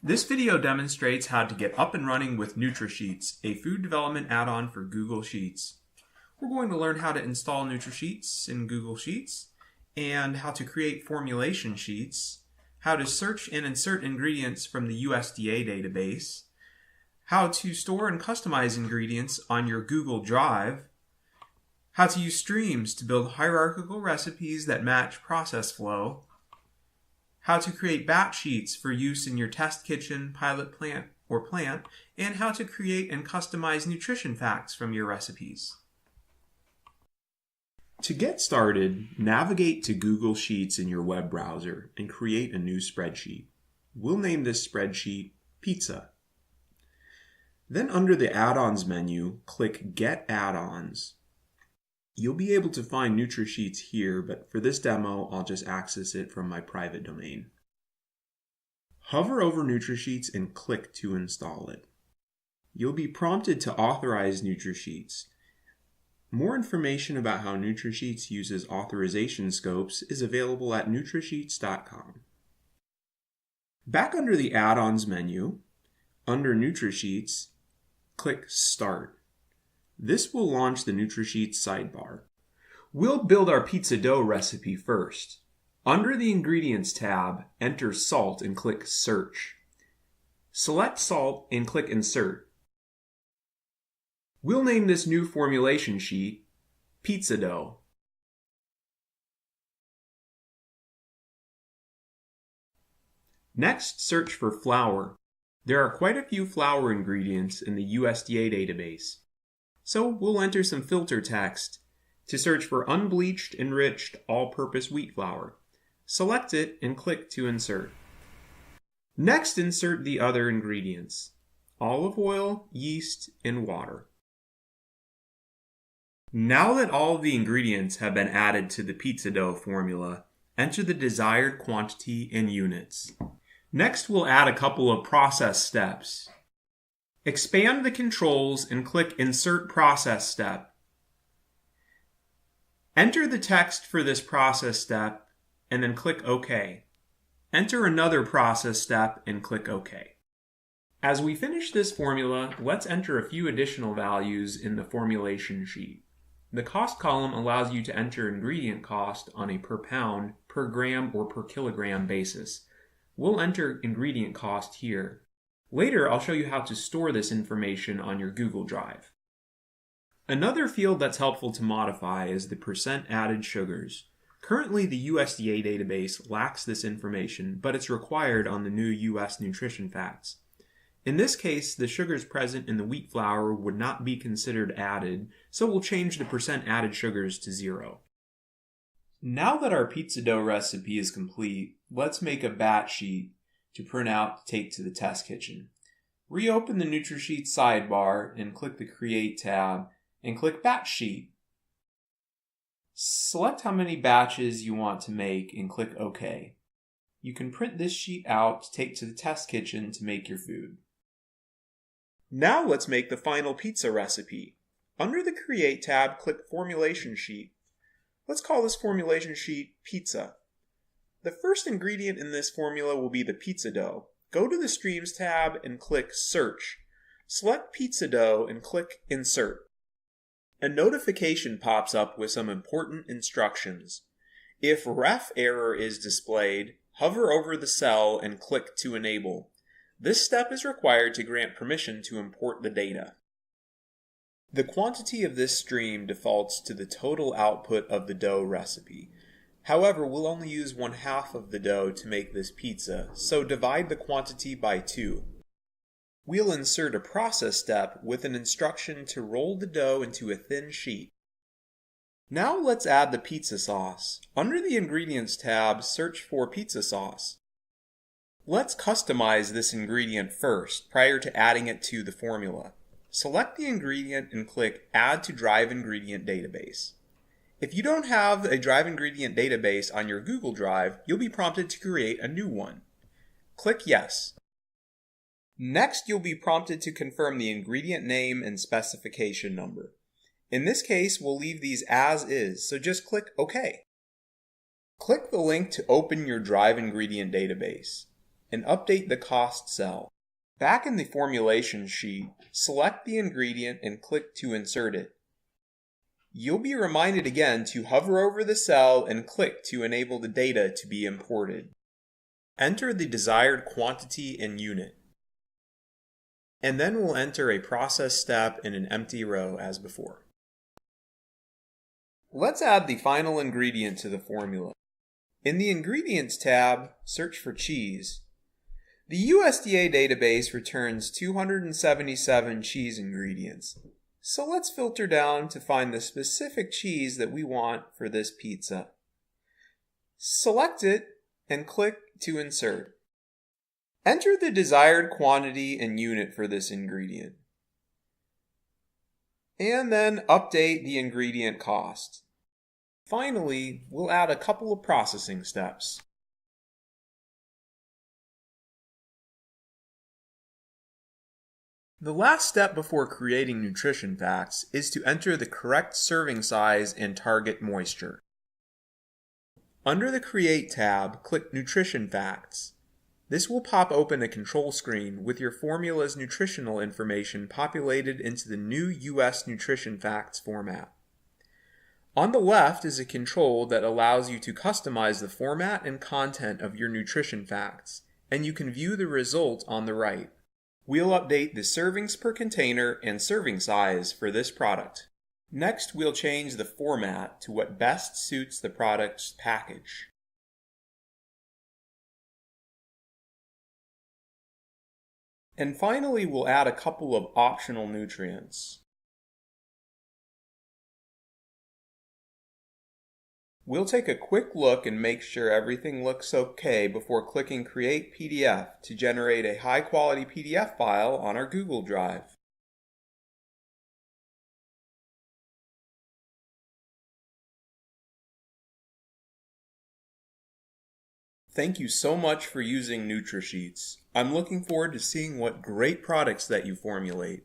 This video demonstrates how to get up and running with Nutrasheets, a food development add-on for Google Sheets. We're going to learn how to install Nutrasheets in Google Sheets, and how to create formulation sheets, how to search and insert ingredients from the USDA database, how to store and customize ingredients on your Google Drive, how to use streams to build hierarchical recipes that match process flow, how to create batch sheets for use in your test kitchen, pilot plant, and how to create and customize nutrition facts from your recipes. To get started, navigate to Google Sheets in your web browser and create a new spreadsheet. We'll name this spreadsheet Pizza. Then under the Add-ons menu, click Get Add-ons. You'll be able to find Nutrasheets here, but for this demo, I'll just access it from my private domain. Hover over Nutrasheets and click to install it. You'll be prompted to authorize Nutrasheets. More information about how Nutrasheets uses authorization scopes is available at nutrasheets.com. Back under the Add-ons menu, under Nutrasheets, click Start. This will launch the Nutrasheets sidebar. We'll build our pizza dough recipe first. Under the Ingredients tab, enter salt and click Search. Select salt and click Insert. We'll name this new formulation sheet Pizza Dough. Next, search for flour. There are quite a few flour ingredients in the USDA database. So we'll enter some filter text to search for unbleached, enriched, all-purpose wheat flour. Select it and click to insert. Next, insert the other ingredients: olive oil, yeast, and water. Now that all of the ingredients have been added to the pizza dough formula, enter the desired quantity in units. Next, we'll add a couple of process steps. Expand the controls and click Insert Process Step. Enter the text for this process step and then click OK. Enter another process step and click OK. As we finish this formula, let's enter a few additional values in the formulation sheet. The cost column allows you to enter ingredient cost on a per pound, per gram, or per kilogram basis. We'll enter ingredient cost here. Later, I'll show you how to store this information on your Google Drive. Another field that's helpful to modify is the percent added sugars. Currently, the USDA database lacks this information, but it's required on the new US nutrition facts. In this case, the sugars present in the wheat flour would not be considered added, so we'll change the percent added sugars to 0. Now that our pizza dough recipe is complete, let's make a batch sheet to print out to take to the test kitchen. Reopen the Nutrasheets sidebar and click the Create tab and click Batch Sheet. Select how many batches you want to make and click OK. You can print this sheet out to take to the test kitchen to make your food. Now let's make the final pizza recipe. Under the Create tab, click Formulation Sheet. Let's call this formulation sheet Pizza. The first ingredient in this formula will be the pizza dough. Go to the Streams tab and click Search. Select pizza dough and click Insert. A notification pops up with some important instructions. If ref error is displayed, hover over the cell and click to enable. This step is required to grant permission to import the data. The quantity of this stream defaults to the total output of the dough recipe. However, we'll only use 1/2 of the dough to make this pizza, so divide the quantity by 2. We'll insert a process step with an instruction to roll the dough into a thin sheet. Now let's add the pizza sauce. Under the Ingredients tab, search for pizza sauce. Let's customize this ingredient first, prior to adding it to the formula. Select the ingredient and click Add to Drive Ingredient Database. If you don't have a drive ingredient database on your Google Drive, you'll be prompted to create a new one. Click Yes. Next, you'll be prompted to confirm the ingredient name and specification number. In this case, we'll leave these as is, so just click OK. Click the link to open your drive ingredient database. and update the cost cell. Back in the formulation sheet, select the ingredient and click to insert it. You'll be reminded again to hover over the cell and click to enable the data to be imported. Enter the desired quantity and unit. And then we'll enter a process step in an empty row as before. Let's add the final ingredient to the formula. In the Ingredients tab, search for cheese. The USDA database returns 277 cheese ingredients. So let's filter down to find the specific cheese that we want for this pizza. Select it and click to insert. Enter the desired quantity and unit for this ingredient. And then update the ingredient cost. Finally, we'll add a couple of processing steps. The last step before creating nutrition facts is to enter the correct serving size and target moisture. Under the Create tab, click Nutrition Facts. This will pop open a control screen with your formula's nutritional information populated into the new US Nutrition Facts format. On the left is a control that allows you to customize the format and content of your nutrition facts, and you can view the result on the right. We'll update the servings per container and serving size for this product. Next, we'll change the format to what best suits the product's package. And finally, we'll add a couple of optional nutrients. We'll take a quick look and make sure everything looks okay before clicking Create PDF to generate a high-quality PDF file on our Google Drive. Thank you so much for using Nutrasheets. I'm looking forward to seeing what great products that you formulate.